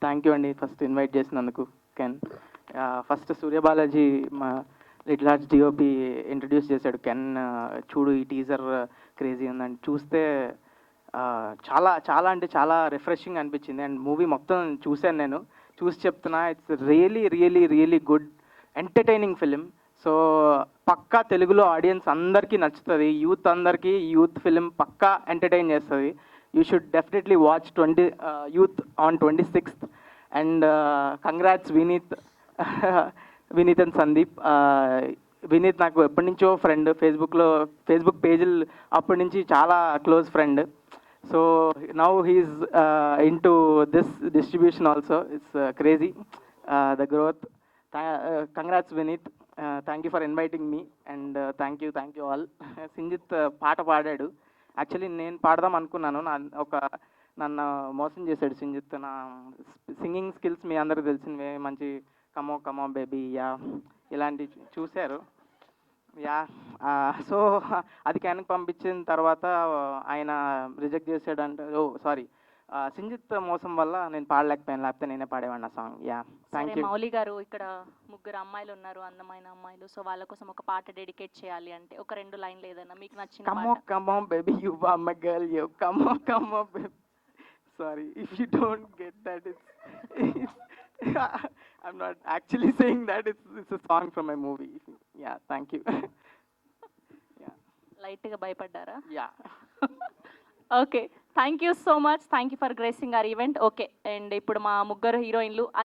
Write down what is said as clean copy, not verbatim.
Thank you అండి first invite చేసినందుకు. Can first సూర్యబాలాజీ మా లిటిల్ హార్ట్స్ డిఓపి ఇంట్రడ్యూస్ చేశాడు. కెన్ చూడు ఈ టీజర్ క్రేజీ ఉందని చూస్తే చాలా చాలా అంటే చాలా రిఫ్రెషింగ్ అనిపించింది. అండ్ మూవీ మొత్తం చూశాను నేను. చూసి చెప్తున్నా, it's really really really good entertaining film. So పక్కా తెలుగులో ఆడియన్స్ అందరికీ నచ్చుతుంది. యూత్ అందరికీ యూత్ ఫిలిం పక్కా ఎంటర్టైన్ చేస్తుంది. You should definitely watch youth on 26th. And congrats Vineeth Vineeth and Sandeep. Vineeth నాకు ఎప్పటి నుంచో ఫ్రెండ్, ఫేస్బుక్ పేజీలు అప్పటి నుంచి చాలా close friend. So now he's into this distribution also. It's crazy the growth. Congrats Vineeth. Thank you for inviting me and thank you all. Sinjith పాట పాడాడు. Actually నేను పాడదాం అనుకున్నాను. నన్ను మోసం చేశాడు సింజిత్. నా సింగింగ్ స్కిల్స్ మీ అందరికి తెలిసినవే, మంచి కమో బేబీ యా ఇలాంటివి చూశారు. యా సో అది క్యాన్కి పంపించిన తర్వాత ఆయన రిజెక్ట్ చేశాడంటే, సారీ, సింజిత్ మోసం వల్ల నేను పాడలేకపోయాను, లేకపోతే నేనే పాడేవాడిని ఆ song. Yeah thank you. Mouli గారు, ఇక్కడ ముగ్గురు అమ్మాయిలు ఉన్నారు, అందమైన అమ్మాయిలు. సో వాళ్ళ కోసం ఒక పాట డెడికేట్ చేయాలి అంటే ఒక 2 లైన్లు ఏదైనా మీకు నచ్చిన come on baby you are my girl you come on baby. Sorry, if you don't get that, it's I'm not actually saying that. It's a song from my movie. Yeah, thank you. Yeah. లైట్గా భయపడ్డారా? Yeah. Okay, thank you so much. Thank you for gracing our event. Okay, and ఇప్పుడు మా ముగ్గురు హీరోయిన్లు